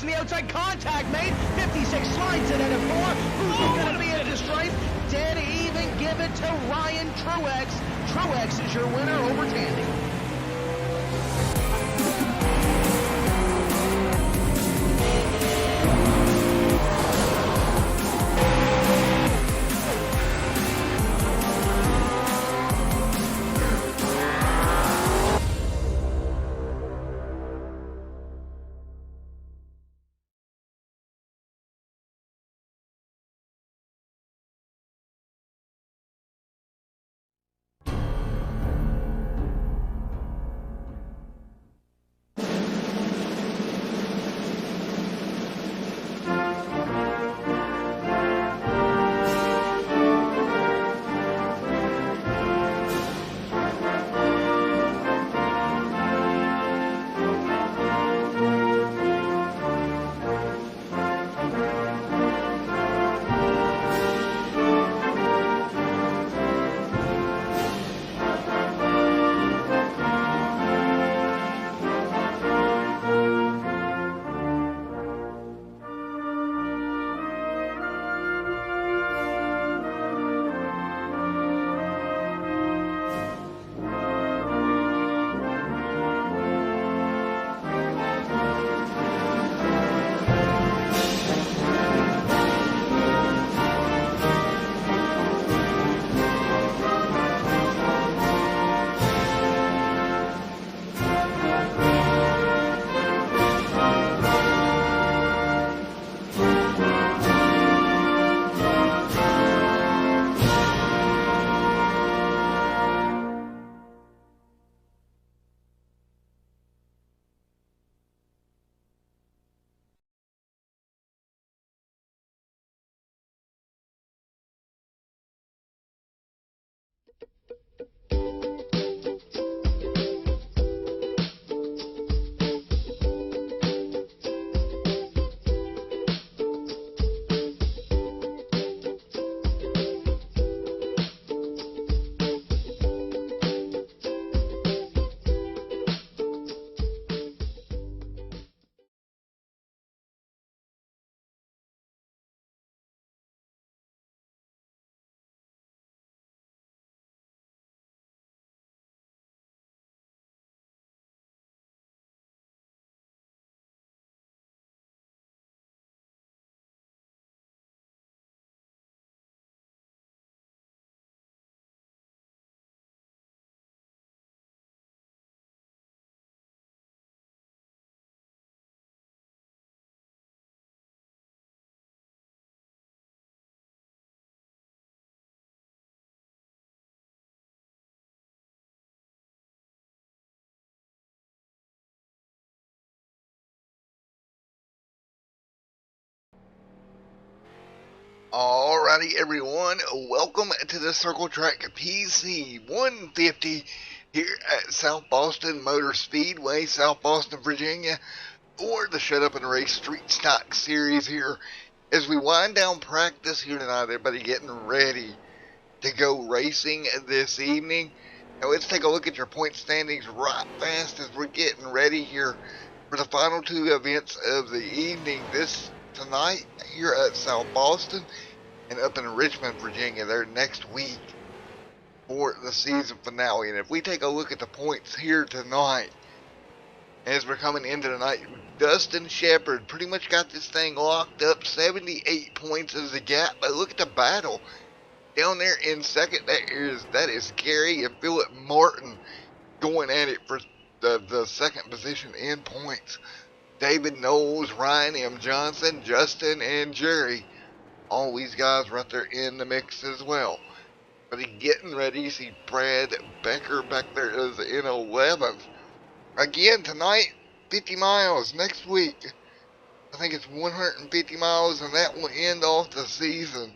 from the outside. Contact made. 56 slides it at a 4. Who's going to be at the stripe? Dead even. Give it to Ryan Truex. Truex is your winner over Tandy. Alrighty everyone, welcome to the Circle Track PC 150 here at South Boston Motor Speedway, South Boston, Virginia, for the Shut Up and Race Street Stock Series here as we wind down practice here tonight. Everybody getting ready to go racing this evening. Now let's take a look at your point standings right fast as we're getting ready here for the final two events of the evening. This tonight here at South Boston and up in Richmond, Virginia, there next week for the season finale. And if we take a look at the points here tonight, as we're coming into tonight, Dustin Shepard pretty much got this thing locked up. 78 points is the gap. But look at the battle down there in second. That is Gary and Philip Martin going at it for the second position in points. David Knowles, Ryan M. Johnson, Justin, and Jerry. All these guys right there in the mix as well. But he's getting ready. You see Brad Becker back there is in 11th. Again tonight, 50 miles. Next week, I think it's 150 miles, and that will end off the season.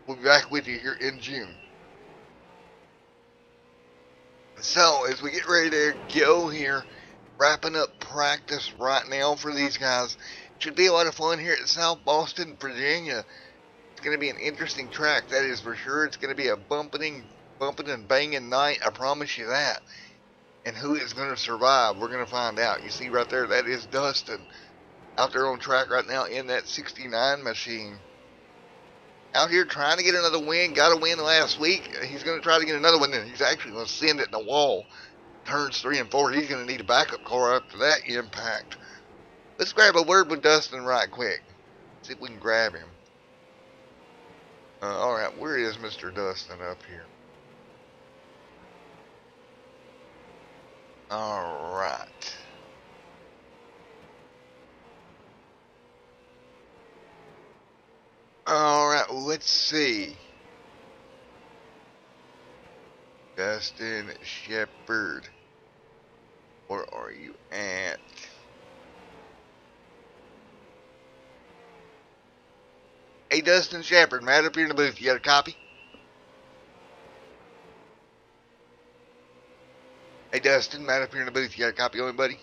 We'll be back with you here in June. So, as we get ready to go here, wrapping up practice right now for these guys. Should be a lot of fun here at South Boston, Virginia. It's going to be an interesting track, that is for sure. It's going to be a bumping and banging night, I promise you that. And who is going to survive, we're going to find out. You see right there, that is Dustin. out there on track right now in that 69 machine. Out here trying to get another win. Got a win last week. He's going to try to get another one. Then he's actually going to send it in the wall. Turns 3 and 4. He's going to need a backup car after that impact. Let's grab a word with Dustin right quick. See if we can grab him. All right, where is Mr. Dustin up here? All right. All right, let's see. Dustin Shepard, where are you at? Hey, Dustin Shepard, Matt up here in the booth. You got a copy? Hey, Dustin, Matt up here in the booth. You got a copy on me, buddy?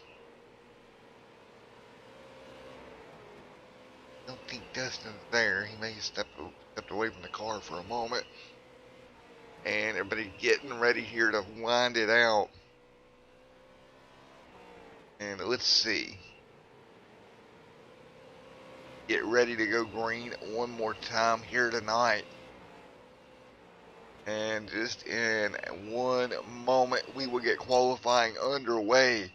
I don't think Dustin's there. He may have stepped away from the car for a moment. And everybody getting ready here to wind it out. And let's see. Get ready to go green one more time here tonight. And just in one moment, we will get qualifying underway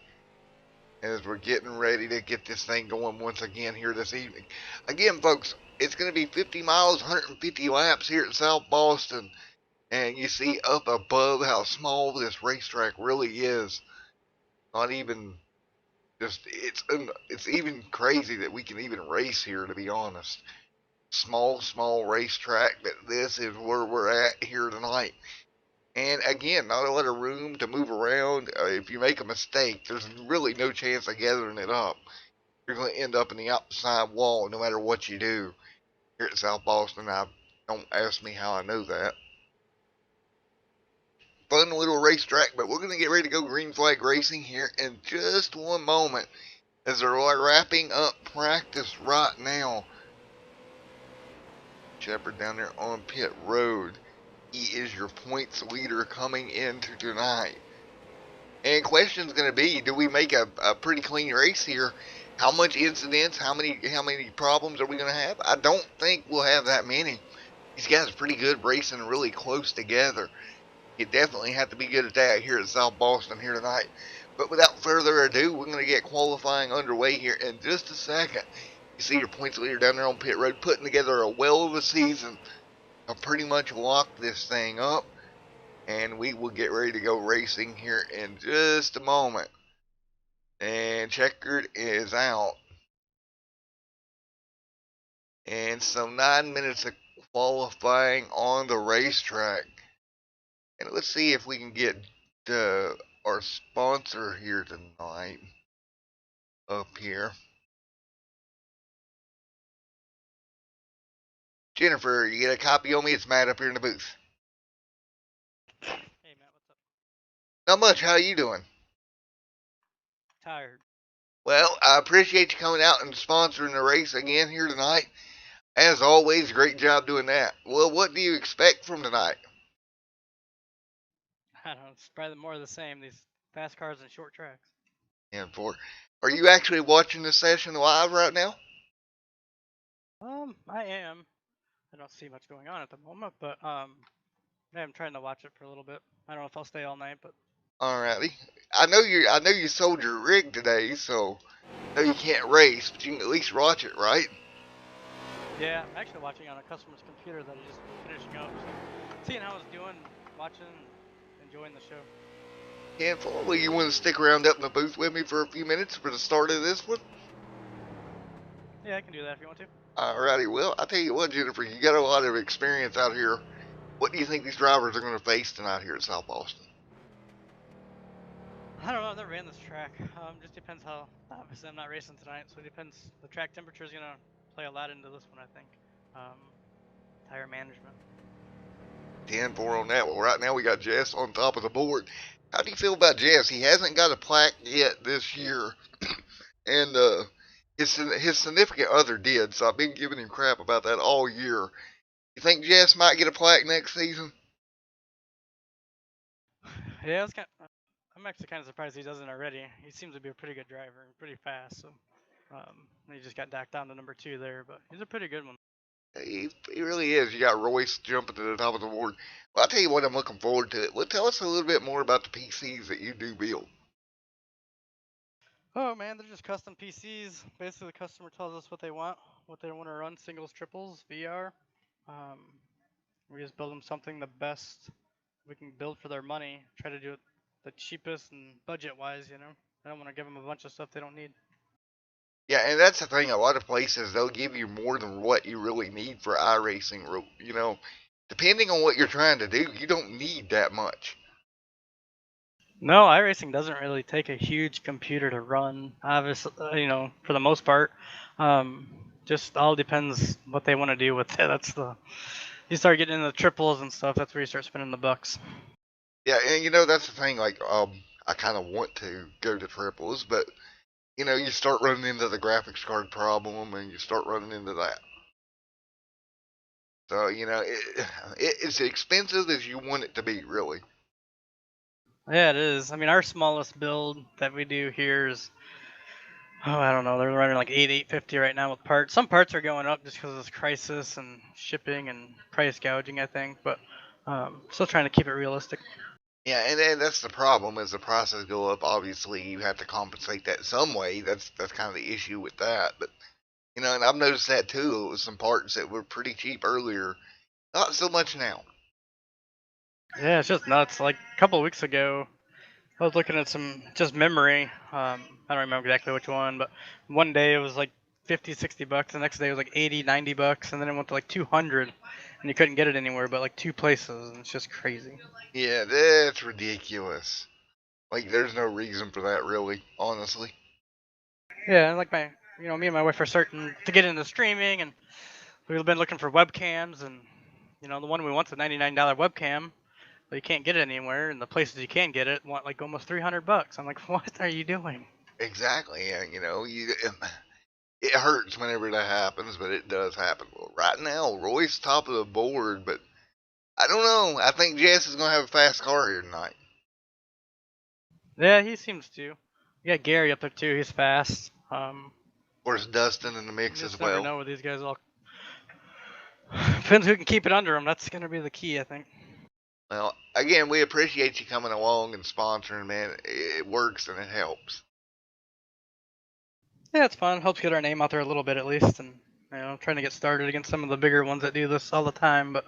as we're getting ready to get this thing going once again here this evening. Again, folks, it's going to be 50 miles, 150 laps here at South Boston. And you see up above how small this racetrack really is. Not even just, it's even crazy that we can even race here, to be honest. Small racetrack, but this is where we're at here tonight. And again, not a lot of room to move around. If you make a mistake, there's really no chance of gathering it up. You're going to end up in the outside wall no matter what you do here at South Boston. Don't ask me how I know that. Fun little racetrack, but we're going to get ready to go green flag racing here in just one moment as they're wrapping up practice right now. Shepard down there on pit road. He is your points leader coming into tonight. And question's going to be, do we make a pretty clean race here? How much incidents, how many problems are we going to have? I don't think we'll have that many. These guys are pretty good racing really close together. You definitely have to be good at that here at South Boston here tonight. But without further ado, we're going to get qualifying underway here in just a second. You see your points leader down there on pit road putting together a well of a season. I'll pretty much lock this thing up. And we will get ready to go racing here in just a moment. And Checkered is out. And so 9 minutes of qualifying on the racetrack. And let's see if we can get our sponsor here tonight up here. Jennifer, you get a copy on me? It's Matt up here in the booth. Hey Matt, what's up? Not much. How you doing? Tired. Well, I appreciate you coming out and sponsoring the race again here tonight. As always, great job doing that. Well, what do you expect from tonight? I don't know, it's probably more of the same, these fast cars and short tracks. And for, are you actually watching the session live right now? I am. I don't see much going on at the moment, but I'm trying to watch it for a little bit. I don't know if I'll stay all night, but Alrighty. I know you sold your rig today, so I know you can't race, but you can at least watch it, right? yeah, I'm actually watching on a customer's computer that is just finishing up, so seeing how it's doing, watching, enjoying the show. And well, you want to stick around up in the booth with me for a few minutes for the start of this one? Yeah, I can do that if you want to. Alrighty, well, I tell you what, Jennifer, you got a lot of experience out here. What do you think these drivers are going to face tonight here at South Boston? I don't know, I've never ran this track. Just depends how, obviously I'm not racing tonight, so it depends. The track temperature is going to play a lot into this one, I think. Tire management. 10-4 on that. Well, right now we got Jess on top of the board. How do you feel about Jess? He hasn't got a plaque yet this year. And his significant other did, so I've been giving him crap about that all year. You think Jess might get a plaque next season? Yeah, I'm actually kind of surprised he doesn't already. He seems to be a pretty good driver and pretty fast. So, He just got docked down to number 2 there, but he's a pretty good one. He really is. You got Royce jumping to the top of the board. Well, I'll tell you what, I'm looking forward to it. Well, tell us a little bit more about the PCs that you do build. Oh man, they're just custom PCs. Basically, the customer tells us what they want to run, singles, triples, VR. Um, we just build them something the best we can build for their money. Try to do it the cheapest and budget-wise. I don't want to give them a bunch of stuff they don't need. Yeah, and that's the thing. A lot of places, they'll give you more than what you really need for iRacing. Depending on what you're trying to do, you don't need that much. No, iRacing doesn't really take a huge computer to run. Obviously, for the most part, just all depends what they want to do with it. You start getting into the triples and stuff. That's where you start spending the bucks. Yeah, and that's the thing. Like, I kind of want to go to triples, but you start running into the graphics card problem, and you start running into that. So it's expensive as you want it to be, really. Yeah, it is. I mean, our smallest build that we do here is, I don't know, they're running like 850 right now with parts. Some parts are going up just because of this crisis and shipping and price gouging, I think, but still trying to keep it realistic. Yeah, and that's the problem. As the prices go up, obviously you have to compensate that some way. That's kind of the issue with that. But and I've noticed that too. With some parts that were pretty cheap earlier, not so much now. Yeah, it's just nuts. Like a couple of weeks ago, I was looking at some just memory. I don't remember exactly which one, but one day it was like 50, 60 bucks. The next day it was like 80, 90 bucks, and then it went to like 200, and you couldn't get it anywhere but like 2 places, and it's just crazy. Yeah, that's ridiculous. Like, there's no reason for that, really, honestly. Yeah, and like me and my wife are starting to get into streaming, and we've been looking for webcams, and the one we want's a $99 webcam, but you can't get it anywhere, and the places you can get it want like almost 300 bucks. I'm like, what are you doing? Exactly. Yeah, it hurts whenever that happens, but it does happen. Well, right now, Roy's top of the board, but I don't know. I think Jess is gonna have a fast car here tonight. Yeah, he seems to. You got Gary up there too. He's fast. Of course, Dustin in the You mix just as never well. know with these guys all. Depends who can keep it under them. That's gonna be the key, I think. Well, again, we appreciate you coming along and sponsoring, man. It works and it helps. Yeah, it's fun. Helps get our name out there a little bit at least, and trying to get started against some of the bigger ones that do this all the time. But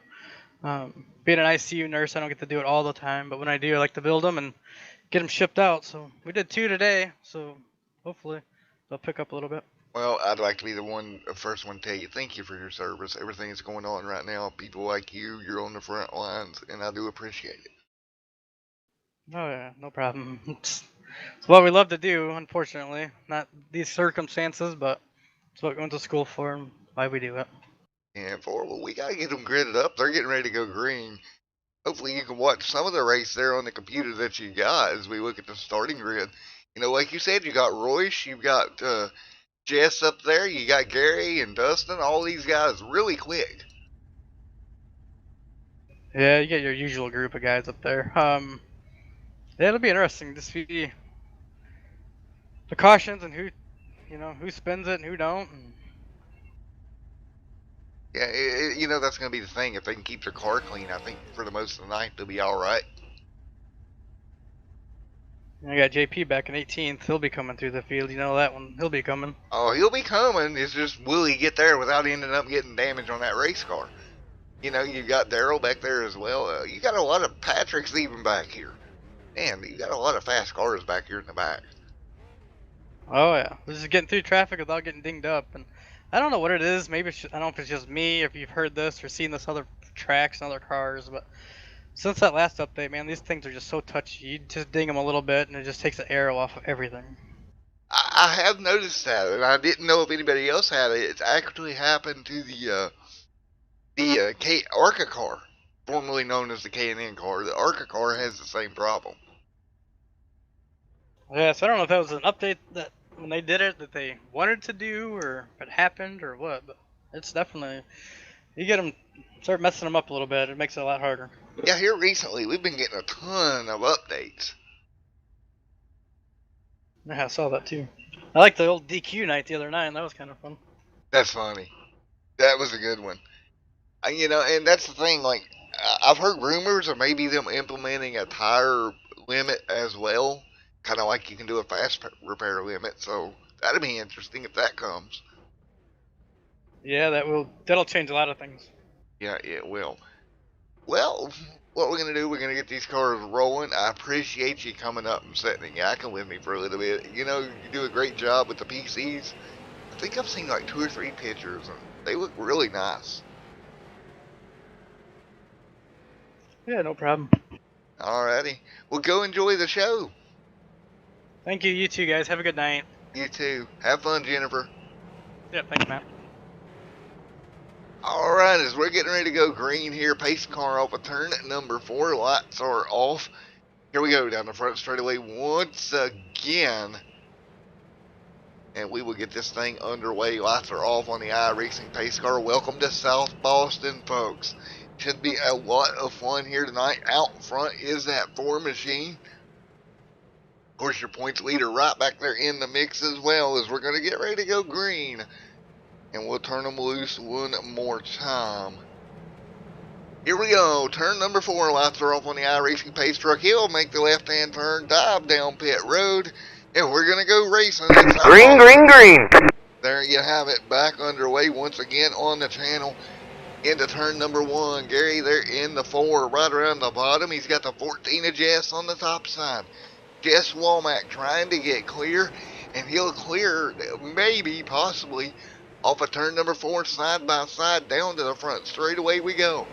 being an ICU nurse, I don't get to do it all the time. But when I do, I like to build them and get them shipped out. So we did 2 today. So hopefully they'll pick up a little bit. Well, I'd like to be the first one to tell you thank you for your service. Everything that's going on right now, people like you're on the front lines, and I do appreciate it. Oh yeah, no problem. It's what we love to do. Unfortunately, not these circumstances, but it's what we went to school for and why we do it. And well, we gotta get them gridded up. They're getting ready to go green. Hopefully, you can watch some of the race there on the computer that you got as we look at the starting grid. Like you said, you got Royce, you've got Jess up there, you got Gary and Dustin. All these guys really quick. Yeah, you get your usual group of guys up there. Yeah, it'll be interesting to see the cautions and who spins it and who don't. Yeah, that's going to be the thing. If they can keep their car clean, I think for the most of the night, they'll be all right. I got JP back in 18th. He'll be coming through the field. You know that one. He'll be coming. Oh, he'll be coming. It's just, will he get there without ending up getting damage on that race car? You got Daryl back there as well. You got a lot of Patricks even back here. Man, you got a lot of fast cars back here in the back. Oh yeah, this is getting through traffic without getting dinged up, and I don't know what it is. Maybe I don't know if it's just me, if you've heard this or seen this other tracks and other cars, but since that last update, man, these things are just so touchy. You just ding them a little bit, and it just takes the arrow off of everything. I have noticed that, and I didn't know if anybody else had it. It's actually happened to the ARCA car, formerly known as the K&N car. The ARCA car has the same problem. Yeah, so I don't know if that was an update that when they did it that they wanted to do, or if it happened, or what. But it's definitely, you get them, start messing them up a little bit, it makes it a lot harder. Yeah, here recently we've been getting a ton of updates. Yeah, I saw that too. I like the old DQ night the other night. That was kind of fun. That's funny. That was a good one. You know, and that's the thing. Like, I've heard rumors of maybe them implementing a tire limit as well, kind of like you can do a fast repair limit. So that'd be interesting if that comes. Yeah, that'll change a lot of things. Yeah, it will. Well, what we're gonna do? We're gonna get these cars rolling. I appreciate you coming up and sitting and yakking with me for a little bit. You know, you do a great job with the PCs. I think I've seen like 2 or 3 pictures, and they look really nice. Yeah, no problem. Alrighty. Well, go enjoy the show. Thank you. You too, guys. Have a good night. You too. Have fun, Jennifer. Yeah, thanks, Matt. Alright, as we're getting ready to go green here, pace car off of turn number 4. Lights are off. Here we go down the front straightaway once again. And we will get this thing underway. Lights are off on the iRacing pace car. Welcome to South Boston, folks. Should be a lot of fun here tonight. Out front is that 4 machine. Of course, your points leader right back there in the mix as well, as we're going to get ready to go green. And we'll turn them loose one more time. Here we go. Turn number 4. Lights are off on the iRacing pace truck. He'll make the left-hand turn, dive down pit road, and we're going to go racing. Green, green, green. There you have it. Back underway once again on the channel. Into turn number 1. Gary there in the 4. Right around the bottom. He's got the 14 of Jess on the top side. Jess Womack trying to get clear. And he'll clear, maybe, possibly, off of turn number 4, side by side, down to the front. Straight away we go.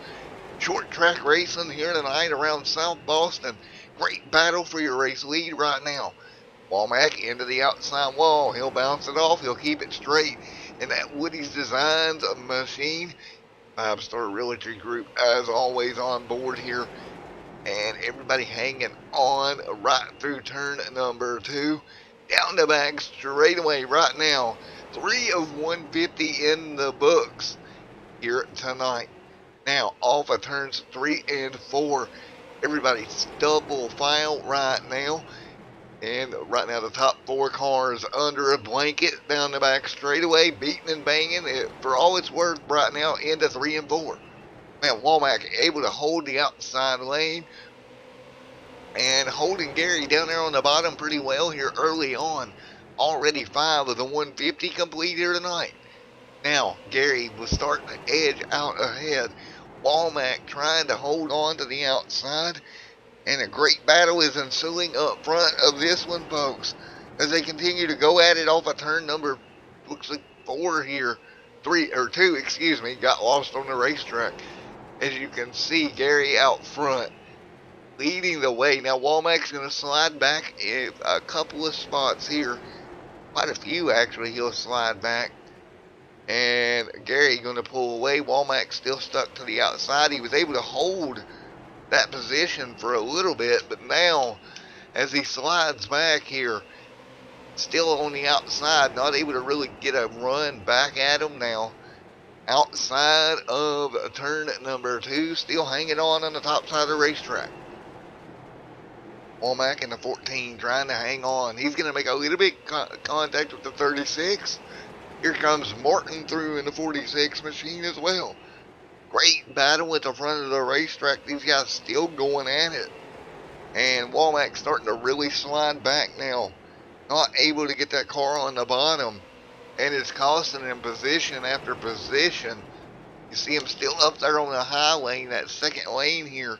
Short track racing here tonight around South Boston. Great battle for your race lead right now. Womack into the outside wall. He'll bounce it off. He'll keep it straight. And that Woody's Designs machine. 5-Star Realty Group, as always, on board here. And everybody hanging on right through turn number 2. Down the back straight away right now. 3 of 150 in the books here tonight. Now, off of turns 3 and 4. Everybody's double file right now. And right now the top 4 cars under a blanket down the back straightaway, beating and banging it, for all it's worth right now into 3 and 4. Now Womack able to hold the outside lane and holding Gary down there on the bottom pretty well here early on. Already 5 of the 150 complete here tonight. Now Gary was starting to edge out ahead. Womack trying to hold on to the outside. And a great battle is ensuing up front of this one, folks, as they continue to go at it off of turn number, looks like 4 here. 2, excuse me, got lost on the racetrack. As you can see, Gary out front, leading the way. Now, Womack's going to slide back a couple of spots here. Quite a few, actually, he'll slide back. And Gary going to pull away. Womack still stuck to the outside. He was able to hold that position for a little bit, but now as he slides back here, still on the outside, not able to really get a run back at him now. Outside of turn number 2, still hanging on the top side of the racetrack. Womack in the 14 trying to hang on. He's going to make a little bit contact with the 36. Here comes Morton through in the 46 machine as well. Great battle at the front of the racetrack. These guys still going at it. And Womack starting to really slide back now. Not able to get that car on the bottom. And it's costing him position after position. You see him still up there on the high lane, that second lane here,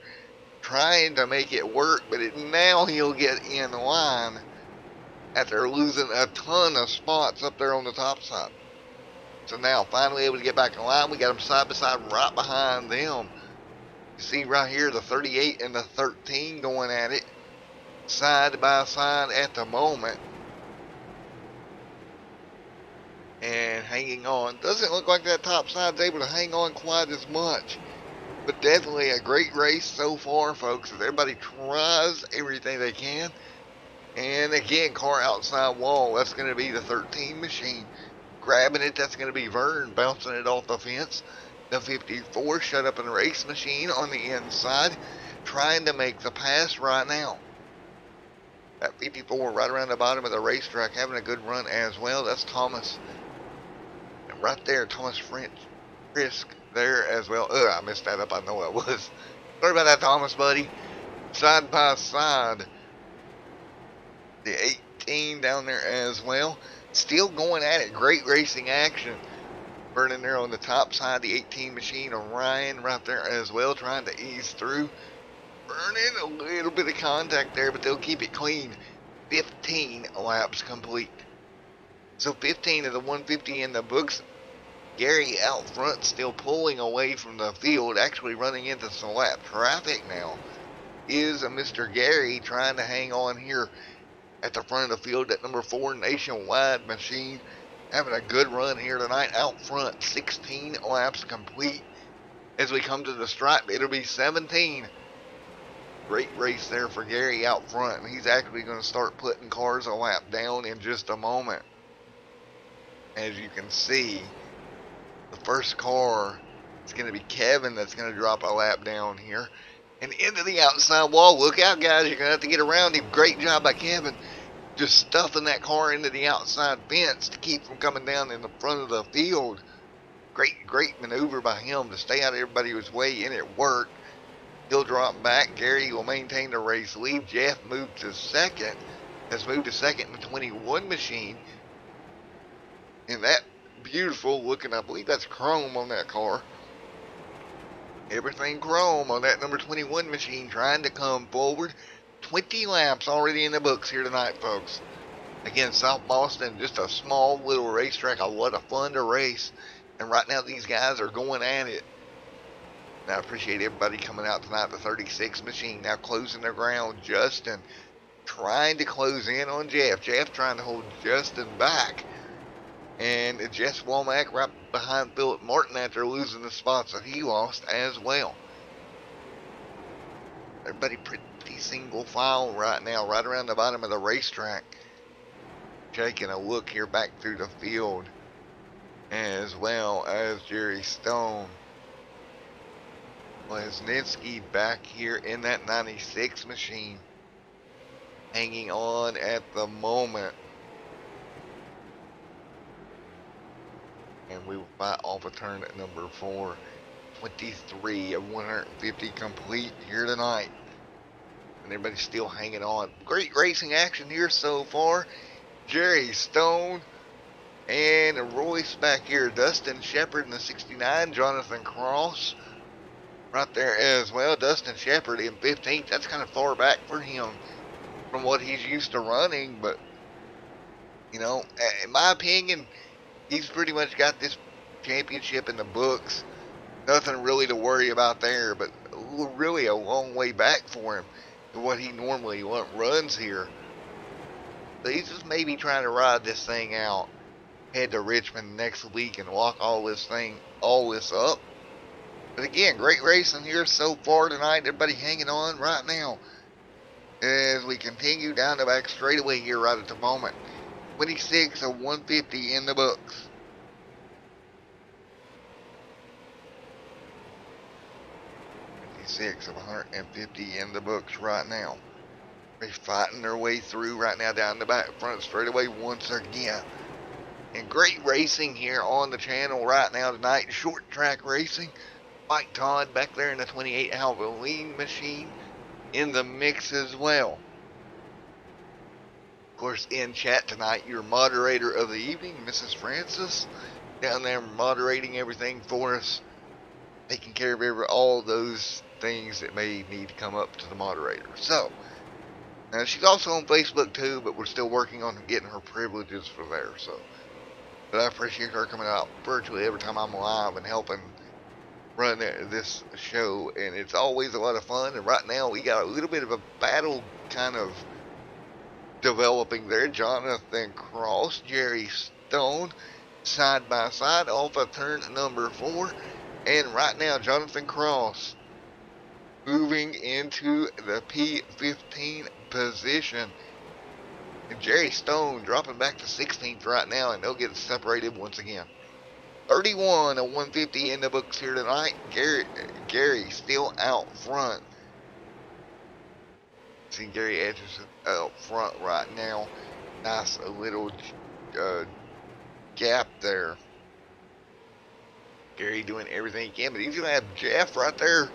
trying to make it work. But now he'll get in line after losing a ton of spots up there on the top side. So now, finally able to get back in line. We got them side by side right behind them. You see right here, the 38 and the 13 going at it. Side by side at the moment. And hanging on. Doesn't look like that top side's able to hang on quite as much. But definitely a great race so far, folks. As everybody tries everything they can. And again, car outside wall. That's going to be the 13 machine. Grabbing it, that's going to be Vern, bouncing it off the fence. The 54 shut up in the race machine on the inside, trying to make the pass right now. That 54 right around the bottom of the racetrack having a good run as well. That's Thomas. And right there, Thomas Frisk there as well. Ugh, I messed that up. I know I was. Sorry about that, Thomas, buddy. Side by side. The 18 down there as well. Still going at it. Great racing action. Burning there on the top side. The 18 machine. Orion right there as well. Trying to ease through. Burning a little bit of contact there, but they'll keep it clean. 15 laps complete. So 15 of the 150 in the books. Gary out front still pulling away from the field. Actually running into some lap traffic now. Is Mr. Gary trying to hang on here at the front of the field. That number 4 Nationwide machine having a good run here tonight out front. 16 laps complete. As we come to the stripe, it'll be 17. Great race there for Gary out front. He's actually going to start putting cars a lap down in just a moment. As you can see, the first car is going to be Kevin that's going to drop a lap down here. And into the outside wall. Look out, guys. You're going to have to get around him. Great job by Kevin. Just stuffing that car into the outside fence to keep from coming down in the front of the field. Great maneuver by him to stay out of everybody's way, and it worked. He'll drop back. Gary will maintain the race lead. Jeff moved to second. Has moved to second in the 21 machine. And that beautiful looking, I believe that's chrome on that car. Everything chrome on that number 21 machine trying to come forward. 20 laps already in the books here tonight, folks. Again, South Boston, just a small little racetrack. A lot of fun to race. And right now these guys are going at it. And I appreciate everybody coming out tonight. The 36 machine now closing their ground. Justin trying to close in on Jeff. Jeff trying to hold Justin back. And Jess Womack right behind Philip Martin after losing the spots that he lost as well. Everybody pretty single file right now, right around the bottom of the racetrack. Taking a look here back through the field, as well as Jerry Stone. Lesninsky back here in that 96 machine, hanging on at the moment. And we will fight off a turn at number 4. 23 of 150 complete here tonight. And everybody's still hanging on. Great racing action here so far. Jerry Stone and Royce back here. Dustin Shepard in the 69. Jonathan Cross right there as well. Dustin Shepard in 15th. That's kind of far back for him from what he's used to running. But, you know, in my opinion, he's pretty much got this championship in the books. Nothing really to worry about there, but really a long way back for him to what he normally runs here. So he's just maybe trying to ride this thing out, head to Richmond next week and lock all this up. But again, great racing here so far tonight. Everybody hanging on right now as we continue down the back straightaway here right at the moment. 26 of 150 in the books. Of 150 in the books right now. They're fighting their way through right now down the back front straightaway once again. And great racing here on the channel right now tonight. Short track racing. Mike Todd back there in the 28 Alvaline machine in the mix as well. Of course, in chat tonight, your moderator of the evening, Mrs. Francis, down there moderating everything for us, taking care of all those things that may need to come up to the moderator. So, she's also on Facebook too, but we're still working on getting her privileges for there. So, but I appreciate her coming out virtually every time I'm live and helping run this show, and it's always a lot of fun. And right now we got a little bit of a battle kind of developing there. Jonathan Cross, Jerry Stone, side by side off of turn number 4. And right now, Jonathan Cross moving into the P15 position. And Jerry Stone dropping back to 16th right now, and they'll get separated once again. 31 of 150 in the books here tonight. Gary still out front. See Gary Edgerton up front right now. Nice little gap there. Gary doing everything he can, but he's going to have Jeff right there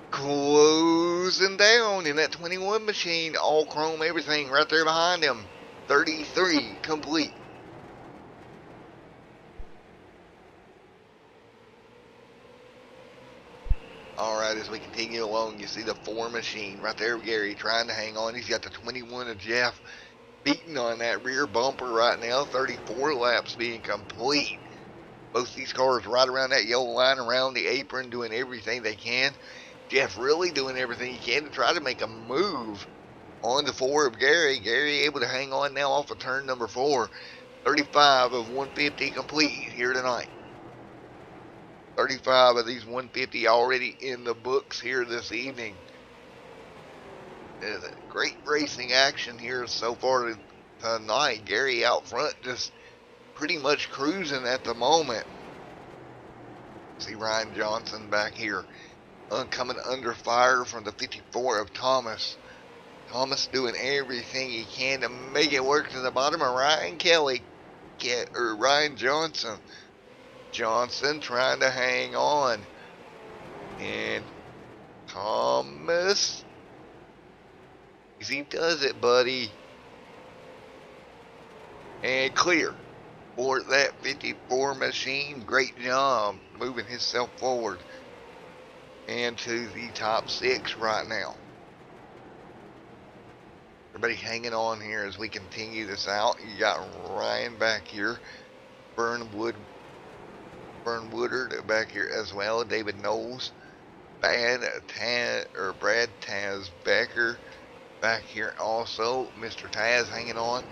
closing down in that 21 machine. All chrome everything right there behind him. 33 complete. Alright, as we continue along, you see the 4 machine right there, Gary trying to hang on. He's got the 21 of Jeff beating on that rear bumper right now. 34 laps being complete. Both these cars right around that yellow line, around the apron, doing everything they can. Jeff really doing everything he can to try to make a move on the 4 of Gary. Gary able to hang on now off of turn number 4. 35 of 150 complete here tonight. 35 of these 150 already in the books here this evening. Great racing action here so far tonight. Gary out front just pretty much cruising at the moment. See Ryan Johnson back here coming under fire from the 54 of Thomas. Thomas doing everything he can to make it work to the bottom of Ryan Kelly, or Ryan Johnson. Johnson trying to hang on. And Thomas, he does it, buddy. And clear for that 54 machine. Great job moving himself forward and to the top 6 right now. Everybody hanging on here as we continue this out. You got Ryan back here, Woodard back here as well, David Knowles, Brad Taz Becker back here also. Mr. Taz hanging on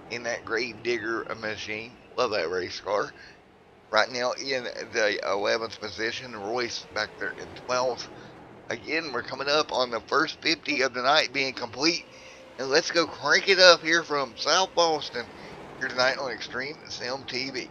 in that Grave Digger machine. Love that race car. Right now in the 11th position, Royce back there in 12th. Again, we're coming up on the first 50 of the night being complete. And let's go crank it up here from South Boston here tonight on Extreme Sim TV.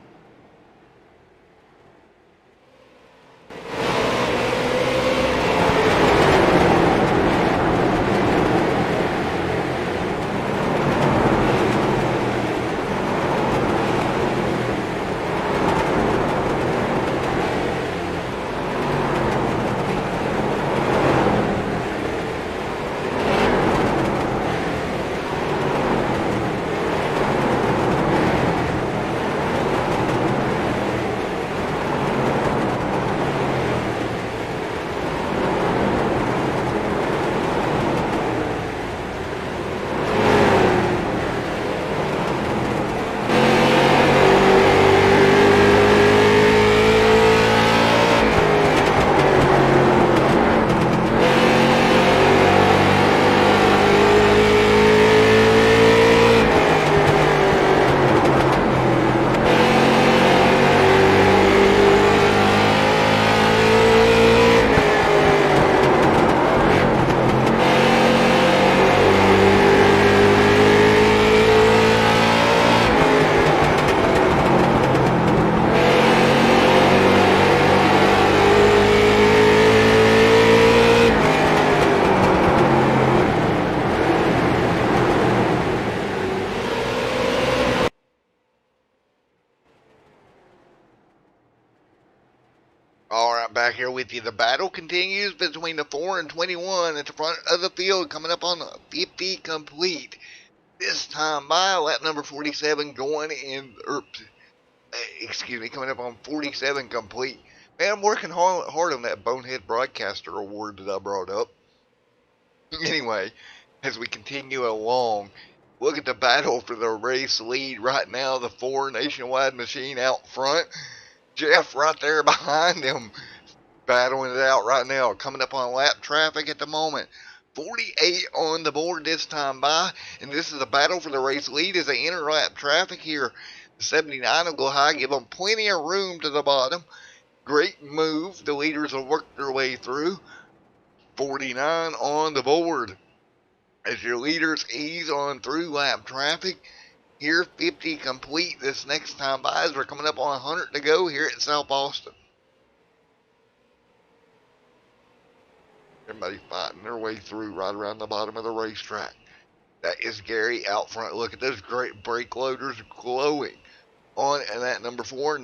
Alright, back here with you. The battle continues between the 4 and 21 at the front of the field, coming up on 50 complete. This time by lap number 47 going in, coming up on 47 complete. Man, I'm working hard on that Bonehead Broadcaster Award that I brought up. Anyway, as we continue along, look at the battle for the race lead right now. The 4 Nationwide machine out front. Jeff right there behind him, battling it out right now. Coming up on lap traffic at the moment. 48 on the board this time by. And this is a battle for the race lead as they enter lap traffic here. The 79 will go high, give them plenty of room to the bottom. Great move. The leaders will work their way through. 49 on the board as your leaders ease on through lap traffic. Here, 50 complete this next time by as we're coming up on 100 to go here at South Boston. Everybody fighting their way through right around the bottom of the racetrack. That is Gary out front. Look at those great brake loaders glowing on that number 4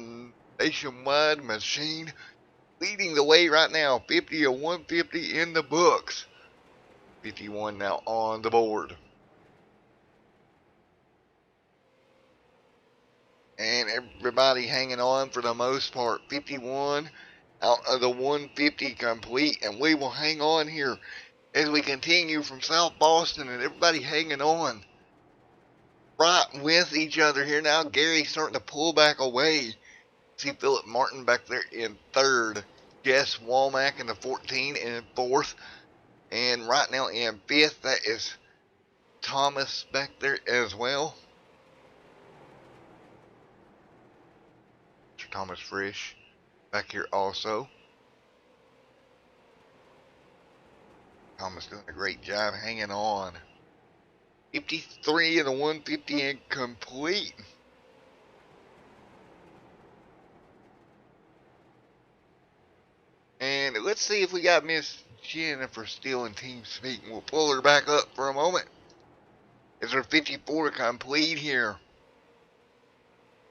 Nationwide Machine, leading the way right now. 50 to 150 in the books. 51 now on the board. And everybody hanging on for the most part. 51 out of the 150 complete. And we will hang on here as we continue from South Boston, and everybody hanging on right with each other here now. Gary starting to pull back away. See Philip Martin back there in 3rd. Jess Womack in the 14 in 4th. And right now in 5th, that is Thomas back there as well. Mr. Thomas Frisch back here also. Thomas doing a great job hanging on. 53 and a 150 incomplete. And let's see if we got Miss Jennifer still in team speak. We'll pull her back up for a moment. Is her 54 complete here?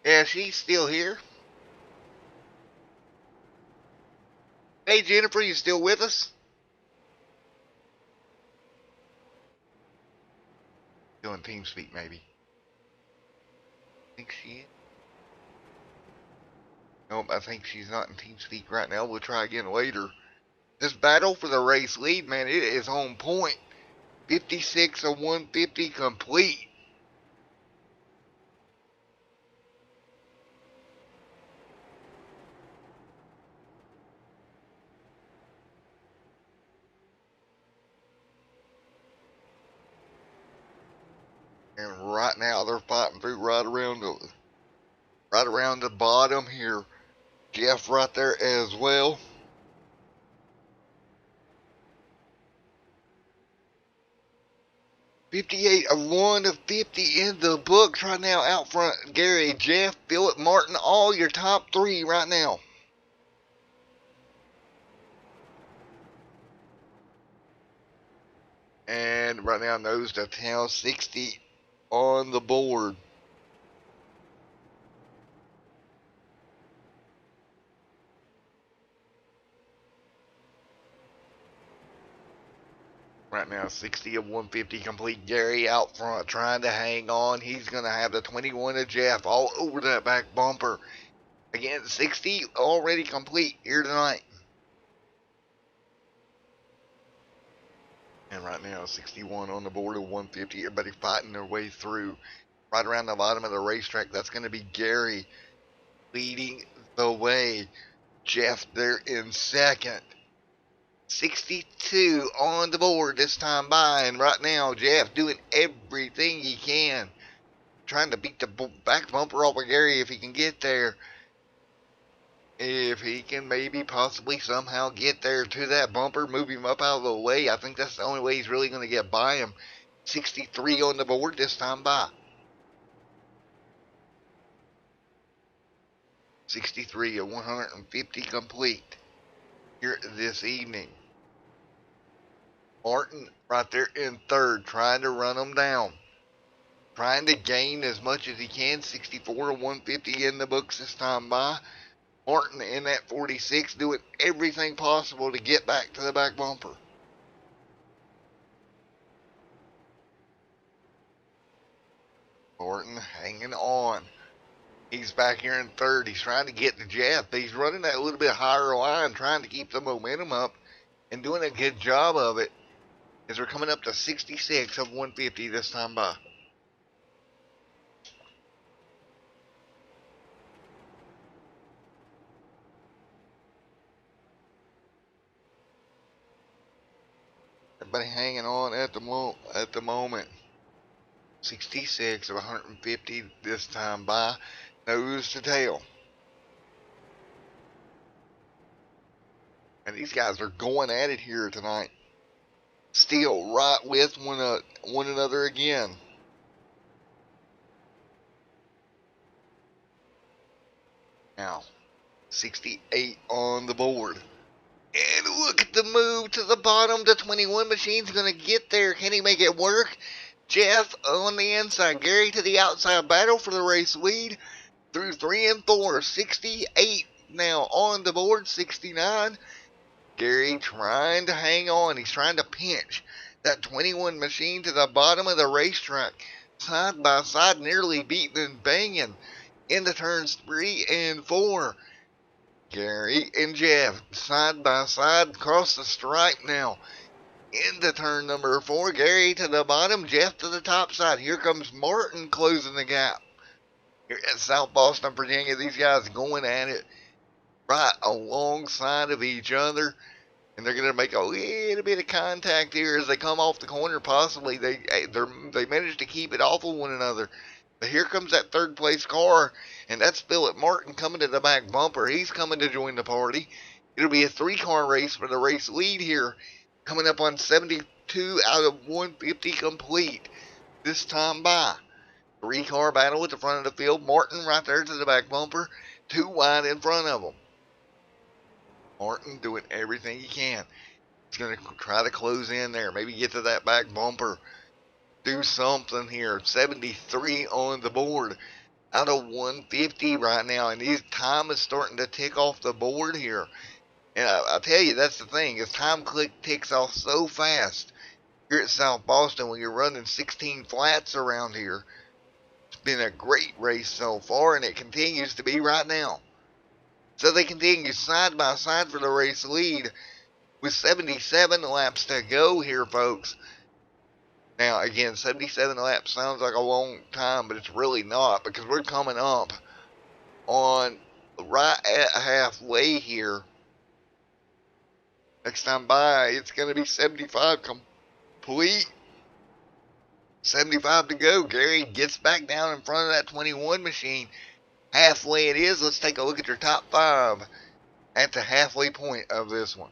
Yeah, she's still here. Hey Jennifer, you still with us? Still in team speak maybe. I think she is. Nope, I think she's not in team speak right now. We'll try again later. This battle for the race lead, man, it is on point. 56 of 150 complete. And right now they're fighting through right around the bottom here. Jeff right there as well. $58 of 1 of 50 in the books right now. Out front, Gary, Jeff, Philip Martin, all your top 3 right now. And right now, nose to tail, 60 on the board. Right now, 60 of 150 complete. Gary out front trying to hang on. He's going to have the 21 of Jeff all over that back bumper. Again, 60 already complete here tonight. And right now, 61 on the board of 150. Everybody fighting their way through. Right around the bottom of the racetrack, that's going to be Gary leading the way. Jeff there in 2nd. 62 on the board this time by. And right now, Jeff doing everything he can. Trying to beat the back bumper off of Gary if he can get there. If he can maybe possibly somehow get there to that bumper, move him up out of the way. I think that's the only way he's really going to get by him. 63 on the board this time by. 63 of 150 complete here this evening. Martin right there in 3rd, trying to run them down. Trying to gain as much as he can. 64 of 150 in the books this time by. Martin in that 46 doing everything possible to get back to the back bumper. Martin hanging on. He's back here in 3rd. He's trying to get to Jeff. He's running that little bit higher line, trying to keep the momentum up and doing a good job of it as we're coming up to 66 of 150 this time by. Everybody hanging on at the moment. 66 of 150 this time by. Nose to tail. And these guys are going at it here tonight. Still right with one another again. Now, 68 on the board. And look at the move to the bottom. The 21 machine's going to get there. Can he make it work? Jeff on the inside. Gary to the outside. Battle for the race lead through 3 and 4. 68 now on the board. 69. Gary trying to hang on. He's trying to pinch that 21 machine to the bottom of the racetrack. Side by side, nearly beating and banging into turns 3 and 4. Gary and Jeff side by side across the stripe now. Into turn number 4. Gary to the bottom, Jeff to the top side. Here comes Martin closing the gap. Here at South Boston, Virginia, these guys going at it right alongside of each other. And they're going to make a little bit of contact here as they come off the corner. Possibly they managed to keep it off of one another. But here comes that third place car, and that's Philip Martin coming to the back bumper. He's coming to join the party. It'll be a 3-car race for the race lead here, coming up on 72 out of 150 complete this time by. 3-car battle at the front of the field. Martin right there to the back bumper, 2 wide in front of him. Martin doing everything he can. He's going to try to close in there, maybe get to that back bumper. Do something here. 73 on the board out of 150 right now, and his time is starting to tick off the board here. And I tell you, that's the thing, is time ticks off so fast here at South Boston when you're running 16 flats around here. It's been a great race so far, and it continues to be right now. So they continue side by side for the race lead with 77 laps to go here, folks. Now, again, 77 laps sounds like a long time, but it's really not, because we're coming up on right at halfway here. Next time by, it's going to be 75 complete. 75 to go. Gary gets back down in front of that 21 machine. Halfway it is. Let's take a look at your top 5 at the halfway point of this one.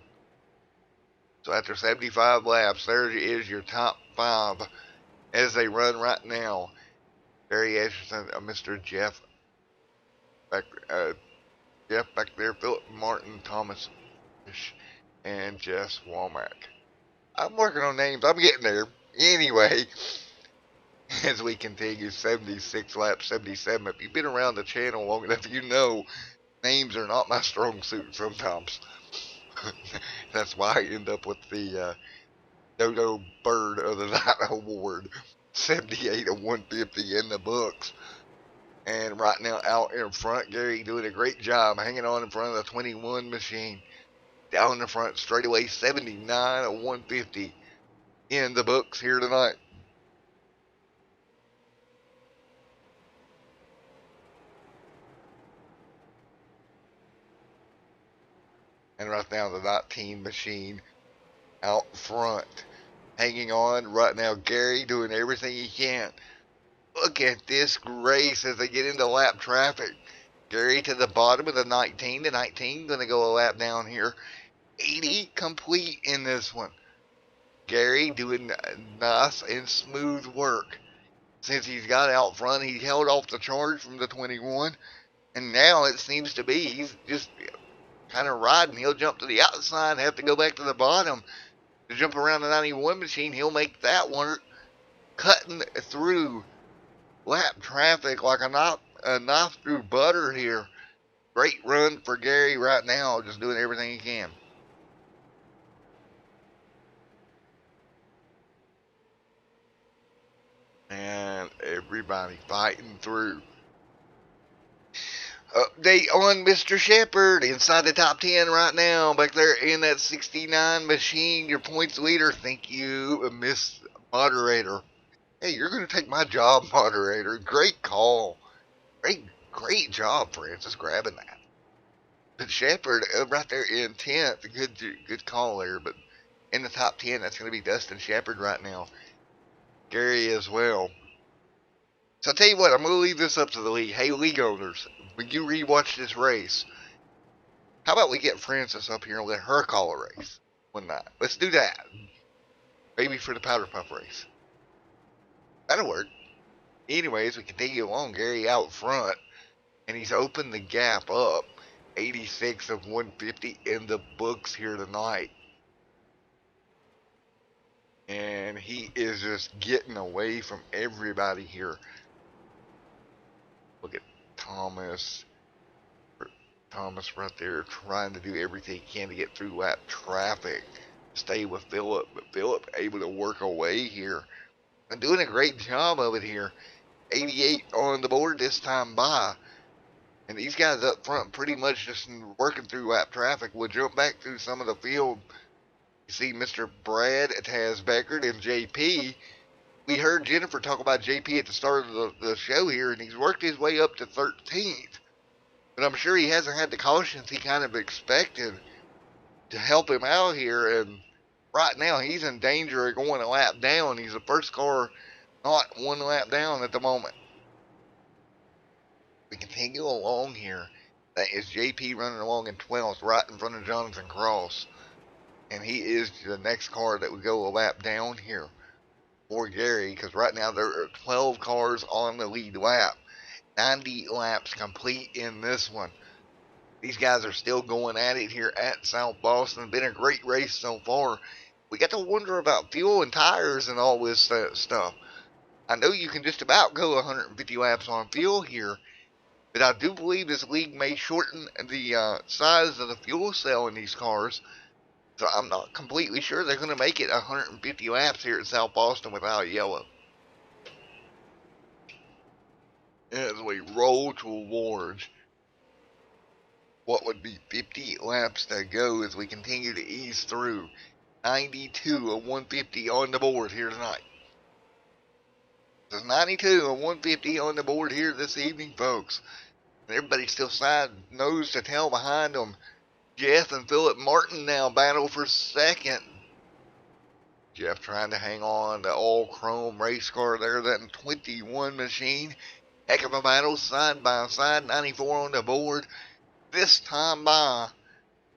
So after 75 laps, there is your top 5 as they run right now. Barry Asherson, Mr. Jeff back there, Philip Martin, Thomas Fish, and Jess Womack. I'm working on names. I'm getting there. Anyway, as we continue, 76 laps, 77. If you've been around the channel long enough, you know names are not my strong suit sometimes. That's why I end up with the Dodo Bird of the Night Award. 78 of 150 in the books. And right now out in front, Gary doing a great job hanging on in front of the 21 machine. Down in the front, straightaway 79 of 150 in the books here tonight. And right now the 19 machine out front, hanging on right now. Gary doing everything he can. Look at this race as they get into lap traffic. Gary to the bottom of the 19. The 19 going to go a lap down here. 80 complete in this one. Gary doing nice and smooth work. Since he's got out front, he held off the charge from the 21. And now it seems to be he's just kind of riding. He'll jump to the outside, have to go back to the bottom to jump around the 91 machine. He'll make that work. Cutting through lap traffic like a knife through butter here. Great run for Gary right now, just doing everything he can. And everybody fighting through. Update on Mr. Shepard inside the top 10 right now. Back there in that 69 machine. Your points leader. Thank you, Miss Moderator. Hey, you're going to take my job, Moderator. Great call. Great job, Francis, grabbing that. But Shepard right there in 10th. Good call there. But in the top 10, that's going to be Dustin Shepard right now. Gary as well. So I'll tell you what, I'm going to leave this up to the league. Hey, league owners, when you rewatch this race, how about we get Francis up here and let her call a race one night? Let's do that. Maybe for the Powder Puff race. That'll work. Anyways, we continue along. Gary out front, and he's opened the gap up. 86 of 150 in the books here tonight. And he is just getting away from everybody here. Look at Thomas. Thomas right there trying to do everything he can to get through lap traffic. Stay with Phillip, but Phillip able to work away here. And doing a great job of it here. 88 on the board this time by. And these guys up front pretty much just working through lap traffic. We'll jump back through some of the field. You see Mr. Brad Taz Beckert and JP. We heard Jennifer talk about JP at the start of the show here, and he's worked his way up to 13th. But I'm sure he hasn't had the cautions he kind of expected to help him out here. And right now he's in danger of going a lap down. He's the first car not one lap down at the moment. We continue along here. That is JP running along in 12th, right in front of Jonathan Cross. And he is the next car that would go a lap down here for Gary, because right now there are 12 cars on the lead lap. 90 laps complete in this one. These guys are still going at it here at South Boston. Been a great race so far. We got to wonder about fuel and tires and all this stuff. I know you can just about go 150 laps on fuel here, but I do believe this league may shorten the size of the fuel cell in these cars. So I'm not completely sure they're going to make it 150 laps here at South Boston without yellow. As we roll towards what would be 50 laps to go as we continue to ease through. 92 of 150 on the board here tonight. There's 92 of 150 on the board here this evening, folks. And everybody's still side nose to tail behind them. Jeff and Phillip Martin now battle for second. Jeff trying to hang on to all chrome race car there, that 21 machine. Heck of a battle, side by side. 94 on the board. This time by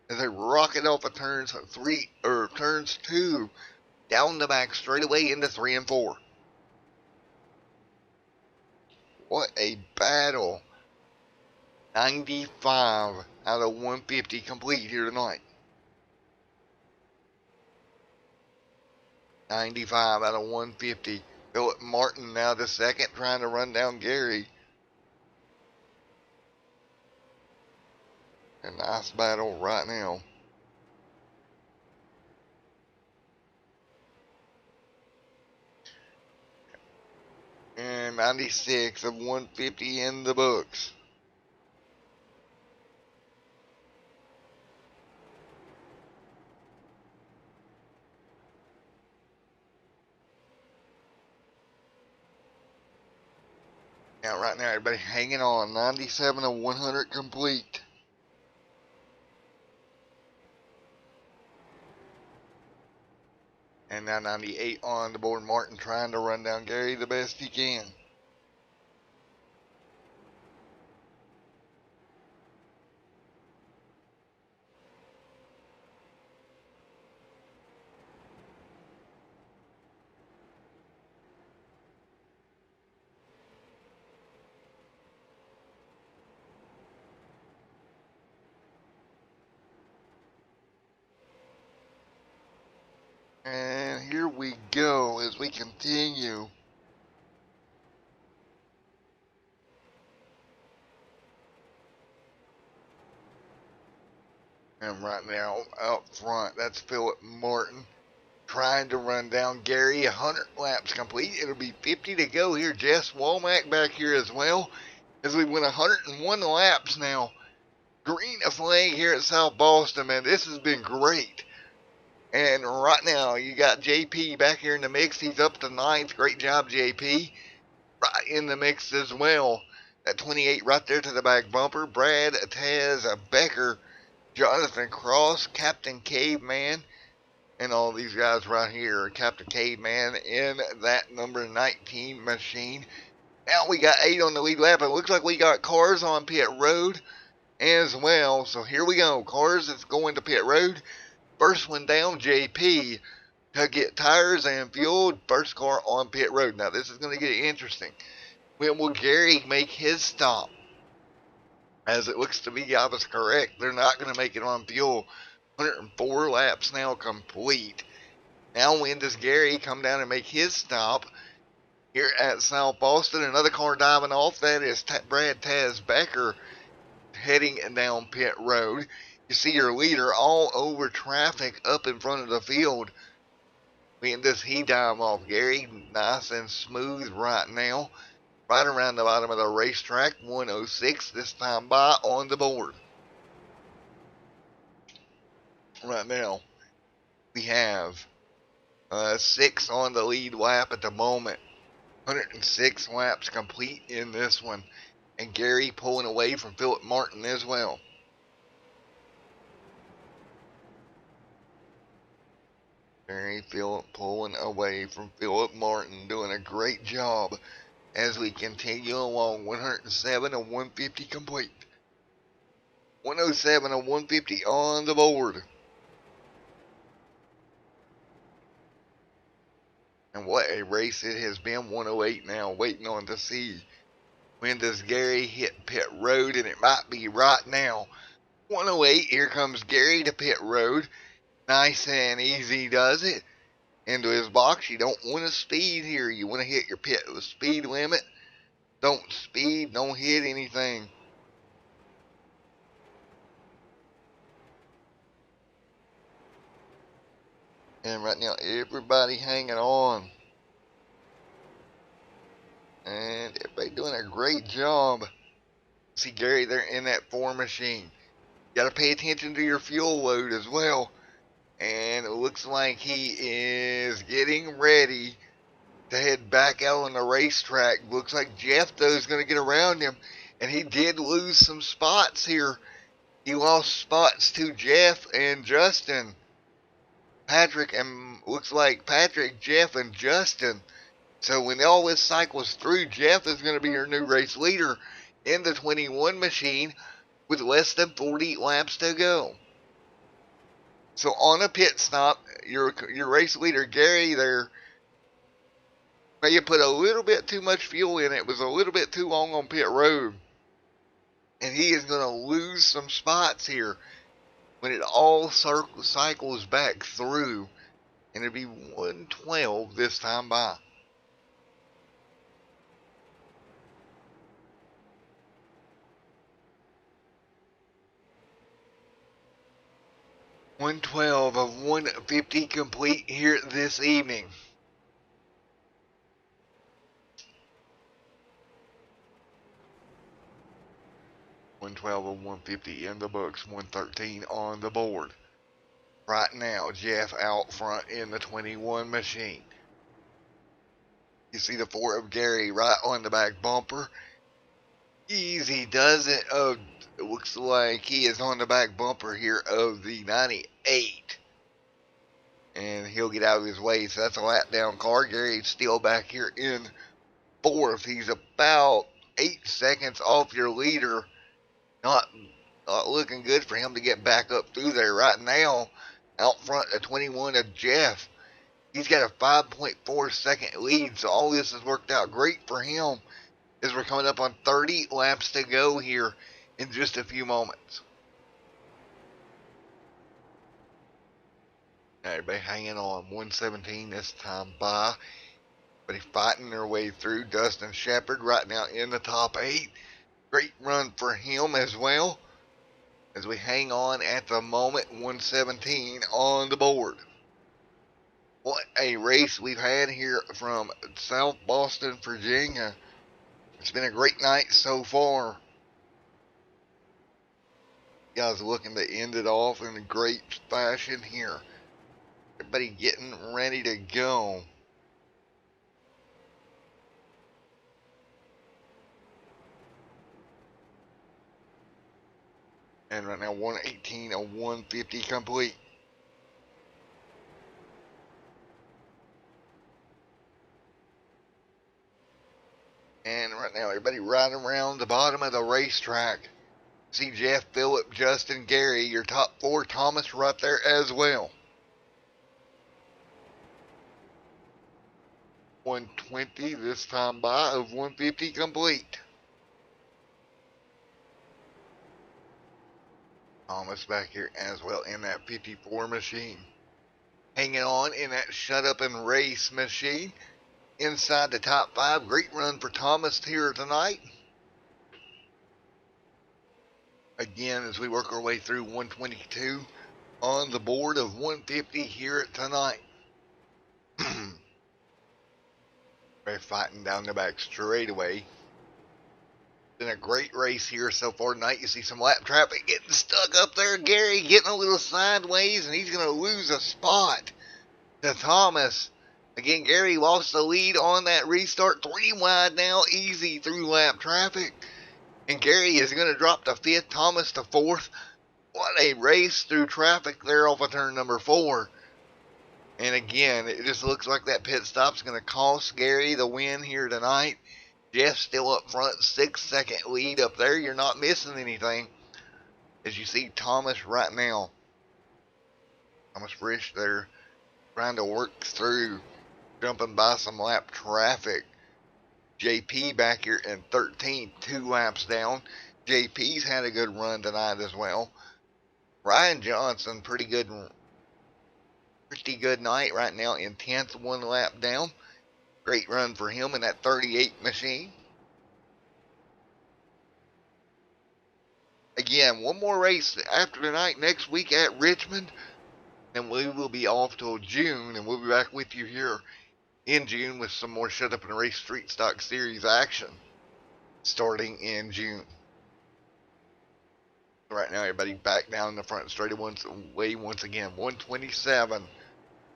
as they rocket off of turns 2 down the back straightaway into 3 and 4. What a battle. 95 out of 150 complete here tonight. 95 out of 150. Phillip Martin now the second, trying to run down Gary. A nice battle right now. And 96 of 150 in the books. Now, right now, everybody hanging on. 97 of 100 complete. And now 98 on the board. Martin trying to run down Gary the best he can. And here we go as we continue. And right now, up front, that's Phillip Martin trying to run down Gary. 100 laps complete. It'll be 50 to go here. Jess Womack back here as well as we went 101 laps now. Green a flag here at South Boston, man. This has been great. And right now, you got JP back here in the mix. He's up to 9th. Great job, JP. Right in the mix as well. That 28 right there to the back bumper. Brad Taz Becker, Jonathan Cross, Captain Caveman, and all these guys right here. Captain Caveman in that number 19 machine. Now we got 8 on the lead lap. It looks like we got cars on pit road as well. So here we go. Cars that's going to pit road. First one down, JP, to get tires and fuel. First car on pit road. Now, this is going to get interesting. When will Gary make his stop? As it looks to me, I was correct. They're not going to make it on fuel. 104 laps now complete. Now when does Gary come down and make his stop here at South Boston? Another car diving off. That is Brad Taz Becker heading down pit road. You see your leader all over traffic up in front of the field. When does he dive off? Gary, nice and smooth right now. Right around the bottom of the racetrack. 106 this time by on the board. Right now, we have 6 on the lead lap at the moment. 106 laps complete in this one. And Gary pulling away from Philip Martin as well. Gary pulling away from Philip Martin, doing a great job as we continue along. 107 and 150 complete. 107 and 150 on the board. And what a race it has been. 108 now, waiting on to see when does Gary hit pit road, and it might be right now. 108, here comes Gary to pit road. Nice and easy does it. Into his box. You don't want to speed here. You want to hit your pit speed limit. Don't speed, don't hit anything. And right now, everybody hanging on. And everybody doing a great job. See Gary there in that 4 machine. You got to pay attention to your fuel load as well. And it looks like he is getting ready to head back out on the racetrack. Looks like Jeff, though, is going to get around him. And he did lose some spots here. He lost spots to Jeff and Justin. Patrick, and looks like Patrick, Jeff, and Justin. So when all this cycles through, Jeff is going to be your new race leader in the 21 machine with less than 40 laps to go. So on a pit stop, your race leader, Gary, there, may have put a little bit too much fuel in it. It was a little bit too long on pit road. And he is going to lose some spots here when it all cycles back through. And it'll be 112 this time by. $112 of 150 complete here this evening. $112 of 150 in the books, 113 on the board. Right now, Jeff out front in the 21 machine. You see the 4 of Gary right on the back bumper. Easy does it. Oh, it looks like he is on the back bumper here of the 98. And he'll get out of his way. So that's a lap down car. Gary's still back here in 4th. He's about 8 seconds off your leader. Not looking good for him to get back up through there right now. Out front at 21 of Jeff. He's got a 5.4 second lead. So all this has worked out great for him as we're coming up on 30 laps to go here in just a few moments. Everybody hanging on. 117 this time by. But he's fighting their way through. Dustin Shepard right now in the top 8. Great run for him as well. As we hang on at the moment. 117 on the board. What a race we've had here from South Boston, Virginia. It's been a great night so far. Guys looking to end it off in a great fashion here. Everybody getting ready to go. And right now 118 and 150 complete. And right now everybody riding around the bottom of the racetrack. See Jeff, Phillip, Justin, Gary, your top 4, Thomas right there as well. 120 this time by of 150 complete. Thomas back here as well in that 54 machine. hanging on in that shut up and race machine. Inside the top 5, great run for Thomas here tonight. Again, as we work our way through 122 on the board of 150 here tonight. They're fighting down the back straightaway. Been a great race here so far tonight. You see some lap traffic getting stuck up there. Gary getting a little sideways, and he's going to lose a spot to Thomas. Again, Gary lost the lead on that restart. 3 wide now, easy through lap traffic. And Gary is going to drop to 5th, Thomas to 4th. What a race through traffic there off of turn number 4. And again, it just looks like that pit stop's going to cost Gary the win here tonight. Jeff still up front, 6-second lead up there. You're not missing anything. As you see Thomas right now. Thomas Frisch there trying to work through, jumping by some lap traffic. JP back here in 13th, 2 laps down. JP's had a good run tonight as well. Ryan Johnson, pretty good night right now in 10th, 1 lap down. Great run for him in that 38 machine. Again, one more race after tonight next week at Richmond. And we will be off till June, and we'll be back with you here in June with some more Shut Up and Race Street Stock Series action starting in June. Right now, everybody back down in the front straightaway once again. 127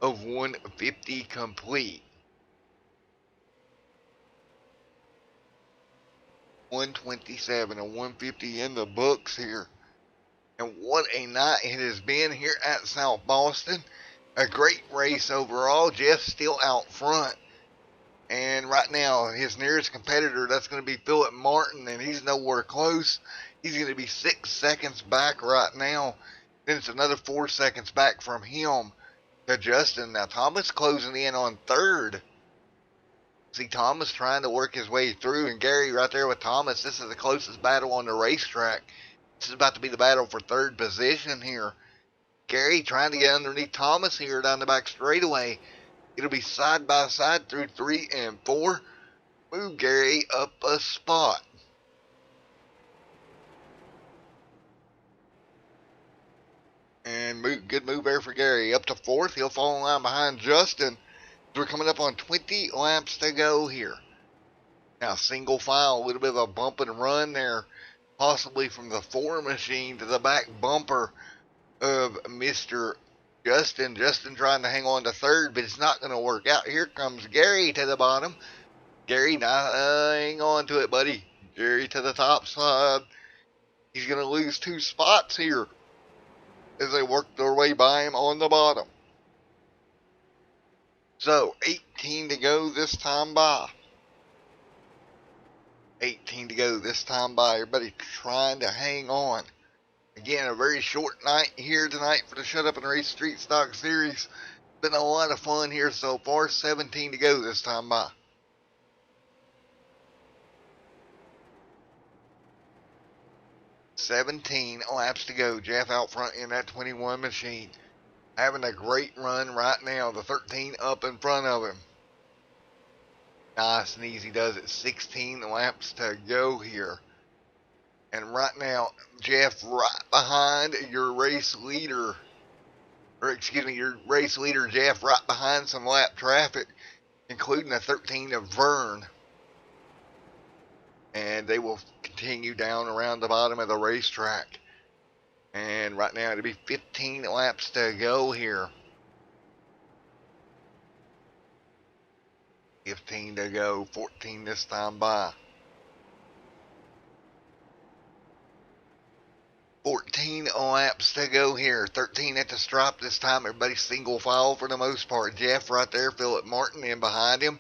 of 150 complete. 127 of 150 in the books here. And what a night it has been here at South Boston. A great race overall. Jeff's still out front. And right now, his nearest competitor, that's going to be Philip Martin, and he's nowhere close. He's going to be 6 seconds back right now. Then it's another 4 seconds back from him to Justin. Now, Thomas closing in on 3rd. See Thomas trying to work his way through, and Gary right there with Thomas. This is the closest battle on the racetrack. This is about to be the battle for 3rd position here. Gary trying to get underneath Thomas here down the back straightaway. It'll be side by side through 3 and 4. Move Gary up a spot. And good move there for Gary. Up to 4th. He'll fall in line behind Justin. We're coming up on 20 laps to go here. Now, single file, a little bit of a bump and run there. Possibly from the 4 machine to the back bumper of Mr. Justin. Justin trying to hang on to 3rd, but it's not going to work out. Here comes Gary to the bottom. Gary, now hang on to it, buddy. Gary to the top side. He's going to lose 2 spots here as they work their way by him on the bottom. So, 18 to go this time by. 18 to go this time by. Everybody trying to hang on. Again, a very short night here tonight for the Shut Up and Race Street Stock Series. Been a lot of fun here so far. 17 to go this time by. $17 laps to go. Jeff out front in that 21 machine. Having a great run right now. The 13 up in front of him. Nice and easy does it. 16 laps to go here. And right now, Jeff right behind your race leader. Or excuse me, your race leader, Jeff, right behind some lap traffic. Including the 13 of Vern. And they will continue down around the bottom of the racetrack. And right now it'll be 15 laps to go here. 15 to go, 14 this time by. 14 laps to go here. 13 at the stripe this time. Everybody's single file for the most part. Jeff right there, Philip Martin in behind him.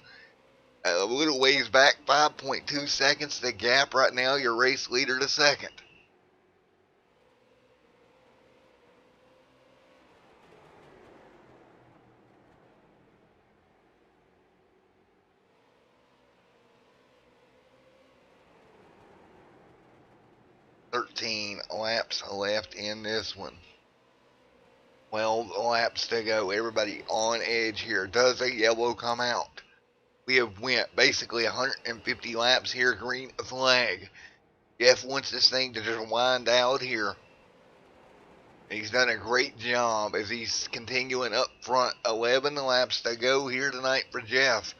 A little ways back, 5.2 seconds. The gap right now, your race leader to 2nd. Laps left in this one. 12 laps to go. Everybody on edge here. Does a yellow come out? We have went basically 150 laps here. Green flag. Jeff wants this thing to just wind out here. He's done a great job as he's continuing up front. 11 laps to go here tonight for Jeff.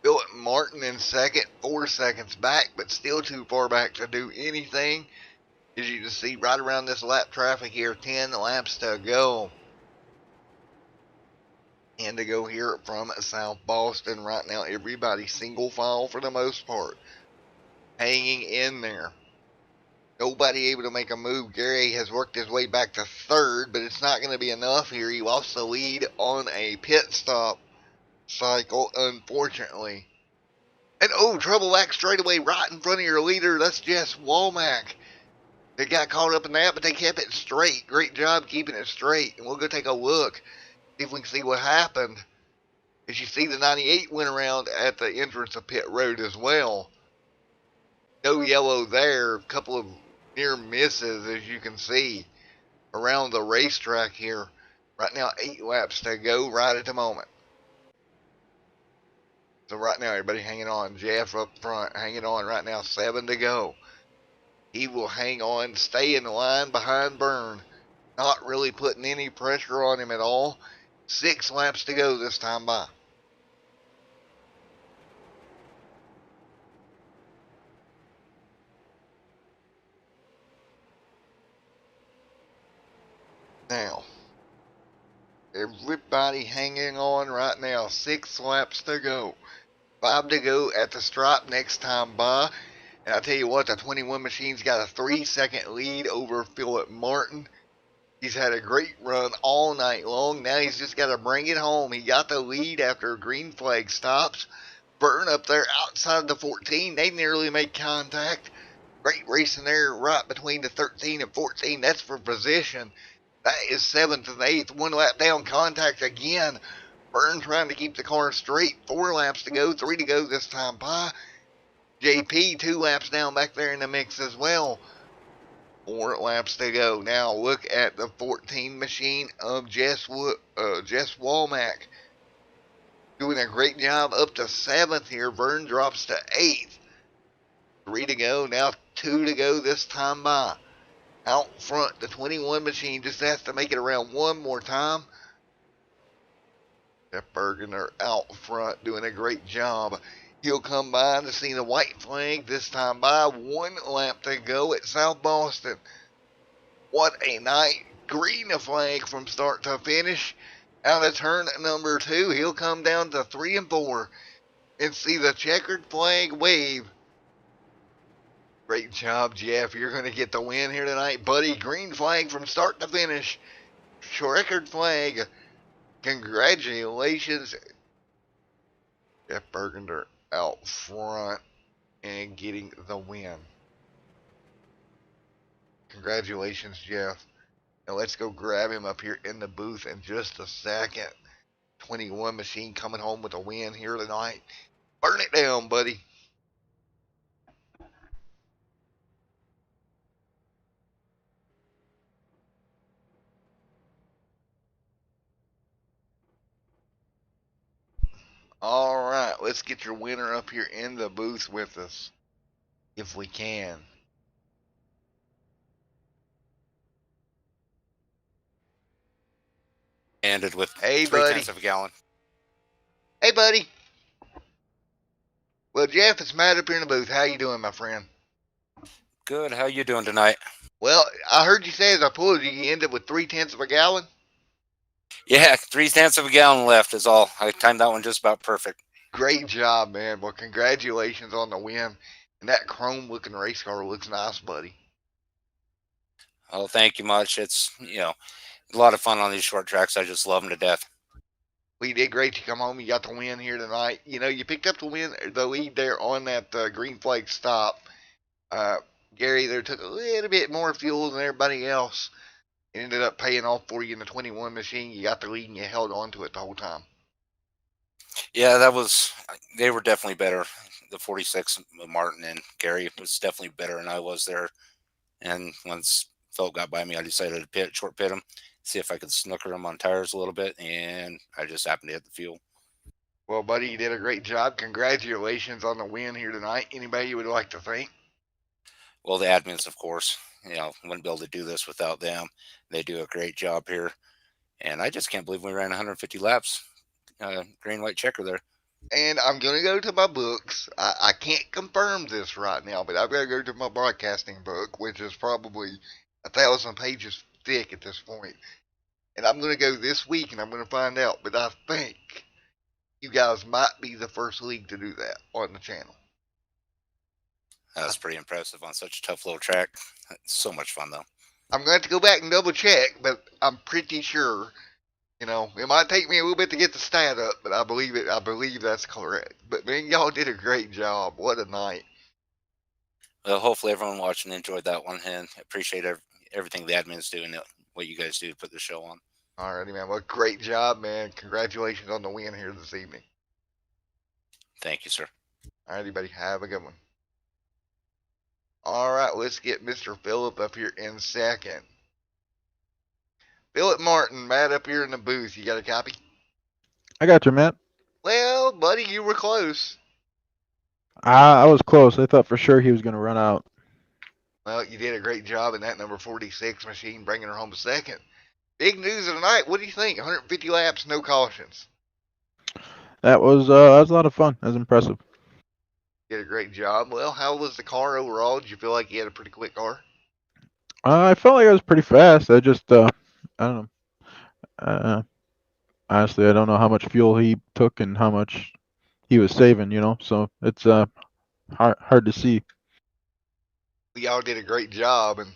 Philip Martin in second, 4 seconds back, but still too far back to do anything. As you can see right around this lap traffic here, 10 laps to go. And to go here from South Boston right now, everybody single file for the most part. Hanging in there. Nobody able to make a move. Gary has worked his way back to third, but it's not going to be enough here. He lost the lead on a pit stop cycle, unfortunately. And oh, trouble back straight away right in front of your leader. That's Jess Womack. They got caught up in that, but they kept it straight. Great job keeping it straight. And we'll go take a look, see if we can see what happened. As you see, the 98 went around at the entrance of pit road as well. No yellow there. A couple of near misses, as you can see, around the racetrack here. Right now, 8 laps to go right at the moment. So right now, everybody hanging on. Jeff up front, hanging on right now. 7 to go. He will hang on, stay in the line behind Byrne. Not really putting any pressure on him at all. 6 laps to go this time by. Now, everybody hanging on right now. 6 laps to go. 5 to go at the stripe next time by. And I tell you what, the 21 machine's got a 3-second lead over Philip Martin. He's had a great run all night long. Now he's just got to bring it home. He got the lead after green flag stops. Byrne up there outside the 14. They nearly made contact. Great racing there right between the 13 and 14. That's for position. That is 7th and 8th. 1 lap down, contact again. Byrne trying to keep the car straight. 4 laps to go, 3 to go this time by. JP 2 laps down back there in the mix as well. 4 laps to go. Now look at the 14 machine of Jess Womack. Doing a great job up to 7th here. Vern drops to 8th. 3 to go. Now 2 to go this time by. Out front, the 21 machine just has to make it around one more time. Jeff Bergener out front doing a great job. He'll come by to see the white flag this time by. 1 lap to go at South Boston. What a night. Green flag from start to finish. Out of turn number 2, he'll come down to 3 and 4 and see the checkered flag wave. Great job, Jeff. You're going to get the win here tonight, buddy. Green flag from start to finish. Checkered flag. Congratulations. Jeff Bergender out front and getting the win. Congratulations, Jeff. Now let's go grab him up here in the booth in just a second. 21 machine coming home with a win here tonight. Burn it down, buddy. All right, let's get your winner up here in the booth with us, if we can. Ended with Hey, 3/10 buddy. of a gallon. Hey, buddy. Well, Jeff, it's Matt up here in the booth. How you doing, my friend? Good. How you doing tonight? Well, I heard you say as I pulled you ended with 3/10 of a gallon. Yeah, 3/10 of a gallon left is all. I timed that one just about perfect. Great job, man. Well, congratulations on the win. And that chrome-looking race car looks nice, buddy. Oh, thank you much. It's, a lot of fun on these short tracks. I just love them to death. Well, you did great to come home. You got the win here tonight. You picked up the lead there on that green flag stop. Gary there took a little bit more fuel than everybody else. It ended up paying off for you in the 21 machine. You got the lead and you held on to it the whole time. Yeah, they were definitely better. The 46, Martin and Gary, was definitely better than I was there. And once Phil got by me, I decided to short pit him. see if I could snooker them on tires a little bit, and I just happened to hit the fuel. Well, buddy, you did a great job. Congratulations on the win here tonight. Anybody you would like to thank? Well, the admins, of course, wouldn't be able to do this without them. They do a great job here, and I just can't believe we ran 150 laps, green white checker there. And I'm going to go to my books. I can't confirm this right now, but I've got to go to my broadcasting book, which is probably 1,000 pages thick at this point. And I'm going to go this week and I'm going to find out. But I think you guys might be the first league to do that on the channel. That's pretty impressive on such a tough little track. It's so much fun, though. I'm going to have to go back and double check, but I'm pretty sure. It might take me a little bit to get the stat up, but I believe it. I believe that's correct. But man, y'all did a great job. What a night. Well, hopefully everyone watching enjoyed that one, and appreciate everything the admins do and what you guys do to put the show on. Alrighty, man. Well, great job, man. Congratulations on the win here this evening. Thank you, sir. Alrighty, buddy. Have a good one. Alright, let's get Mr. Phillip up here in second. Phillip Martin, Matt up here in the booth. You got a copy? I got you, Matt. Well, buddy, you were close. I was close. I thought for sure he was going to run out. Well, you did a great job in that number 46 machine, bringing her home to second. Big news of the night. What do you think? 150 laps, no cautions. That was a lot of fun. That was impressive. Did a great job. Well, how was the car overall? Did you feel like you had a pretty quick car? I felt like I was pretty fast. I just, I don't know. Honestly, I don't know how much fuel he took and how much he was saving, so it's hard to see. Y'all did a great job, and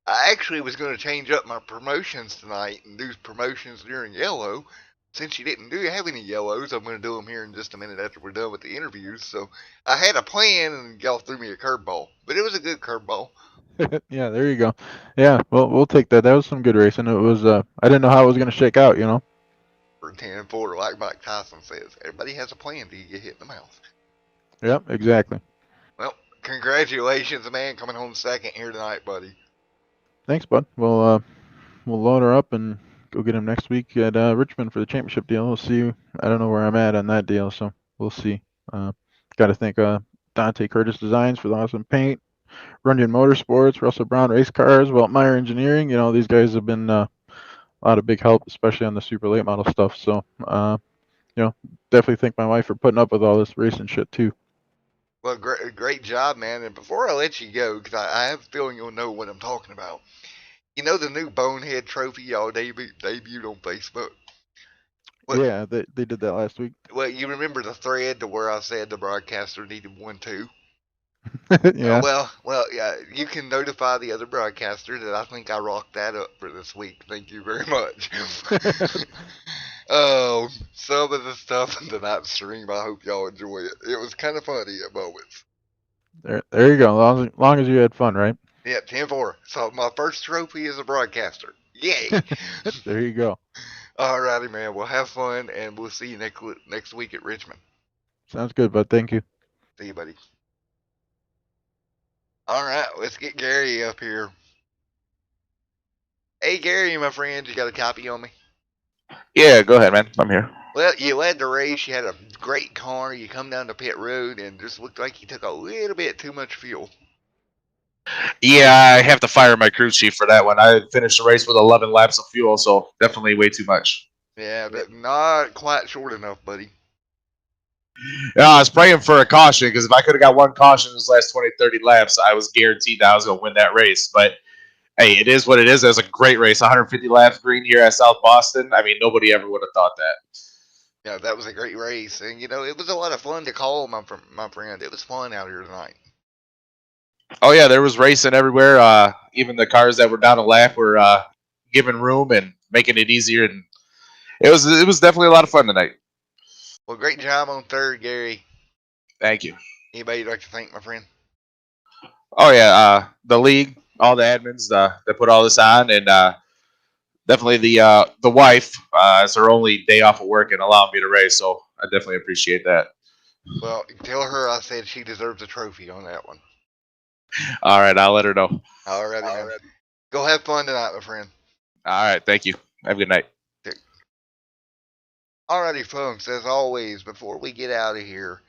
I actually was going to change up my promotions tonight and do promotions during yellow. Since you didn't have any yellows, I'm going to do them here in just a minute after we're done with the interviews. So I had a plan, and y'all threw me a curveball, but it was a good curveball. Yeah, there you go. Yeah, well, we'll take that. That was some good racing. It was. I didn't know how it was going to shake out. For 10-4, like Mike Tyson says, everybody has a plan till you get hit in the mouth. Yep, exactly. Well, congratulations, man, coming home second here tonight, buddy. Thanks, bud. We'll load her up and go get him next week at Richmond for the championship deal. We'll see. I don't know where I'm at on that deal, so we'll see. Got to thank Dante Curtis Designs for the awesome paint, Runyon Motorsports, Russell Brown Race Cars, Weltmeyer Engineering. These guys have been a lot of big help, especially on the super late model stuff. So, definitely thank my wife for putting up with all this racing shit too. Well, great job, man. And before I let you go, because I have a feeling you'll know what I'm talking about. You know the new Bonehead Trophy y'all debuted on Facebook? Well, yeah, they did that last week. Well, you remember the thread to where I said the broadcaster needed one too? Yeah. Well, yeah. You can notify the other broadcaster that I think I rocked that up for this week. Thank you very much. Oh, some of the stuff in tonight's stream, I hope y'all enjoy it. It was kind of funny at moments. There you go. Long as you had fun, right? Yeah, 10-4. So my first trophy is a broadcaster. Yay! There you go. Alrighty, man. We'll have fun, and we'll see you next week at Richmond. Sounds good, bud. Thank you. See you, buddy. Alright, let's get Gary up here. Hey, Gary, my friend, you got a copy on me? Yeah, go ahead, man. I'm here. Well, you led the race. You had a great car. You come down the pit road, and just looked like you took a little bit too much fuel. Yeah, I have to fire my crew chief for that one. I finished the race with 11 laps of fuel, so definitely way too much. Yeah, but not quite short enough, buddy. Yeah, I was praying for a caution because if I could have got one caution in those last 20, 30 laps, I was guaranteed that I was going to win that race. But hey, it is what it is. It was a great race. 150 laps green here at South Boston. I mean, nobody ever would have thought that. Yeah, that was a great race. And, it was a lot of fun to call, my friend. It was fun out here tonight. Oh, yeah, there was racing everywhere. Even the cars that were down a lap were giving room and making it easier. And it was definitely a lot of fun tonight. Well, great job on third, Gary. Thank you. Anybody you'd like to thank, my friend? Oh, yeah, the league, all the admins that put all this on, and definitely the wife. It's her only day off of work and allowing me to race, so I definitely appreciate that. Well, tell her I said she deserves a trophy on that one. All right, I'll let her know. All right, man. Go have fun tonight, my friend. All right, thank you. Have a good night. Alrighty, folks, as always, before we get out of here,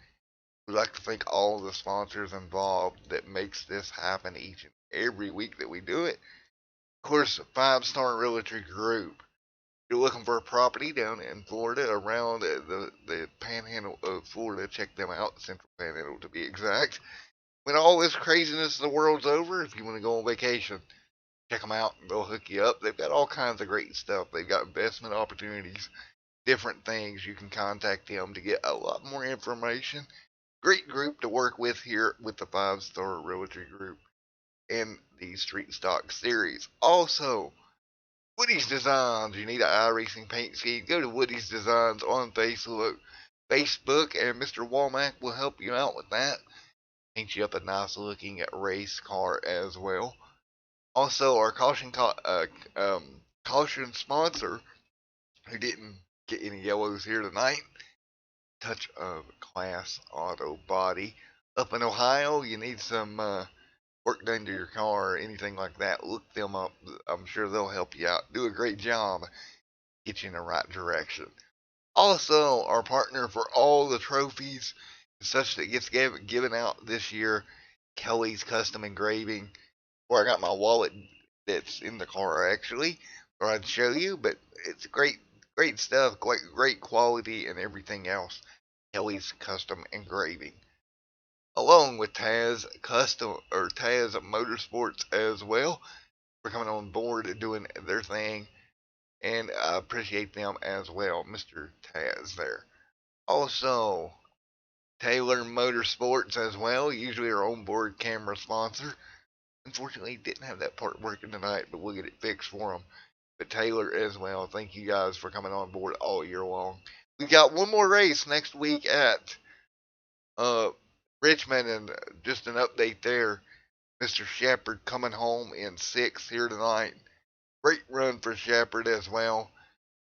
we'd like to thank all the sponsors involved that makes this happen each and every week that we do it. Of course, 5-Star Realty Group. If you're looking for a property down in Florida, around the panhandle of Florida, check them out, Central Panhandle to be exact. When all this craziness of the world's over, if you want to go on vacation, check them out. They'll hook you up. They've got all kinds of great stuff. They've got investment opportunities, different things. You can contact them to get a lot more information. Great group to work with here with the 5-Star Realty Group and the Street Stock Series. Also, Woody's Designs. You need an iRacing paint scheme, go to Woody's Designs on Facebook, and Mr. Womack will help you out with that. Paint you up a nice looking race car as well. Also, our caution sponsor, who didn't get any yellows here tonight, Touch of Class Auto Body. Up in Ohio, you need some work done to your car or anything like that, look them up. I'm sure they'll help you out. Do a great job. Get you in the right direction. Also, our partner for all the trophies and such that gets given out this year, Kelly's Custom Engraving, where I got my wallet that's in the car actually, or I'd show you, but it's great stuff, great quality and everything else. Kelly's Custom Engraving. Along with Taz Motorsports as well, for coming on board and doing their thing, and I appreciate them as well, Mr. Taz there. Also, Taylor Motorsports as well, usually our onboard camera sponsor. Unfortunately, didn't have that part working tonight, but we'll get it fixed for them. But Taylor as well, thank you guys for coming on board all year long. We got one more race next week at Richmond, and just an update there. Mr. Shepard coming home in 6th here tonight. Great run for Shepard as well.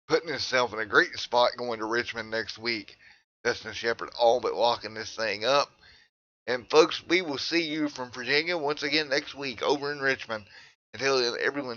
Putting himself in a great spot going to Richmond next week. Dustin Shepard all but locking this thing up. And folks, we will see you from Virginia once again next week over in Richmond. Until then, everyone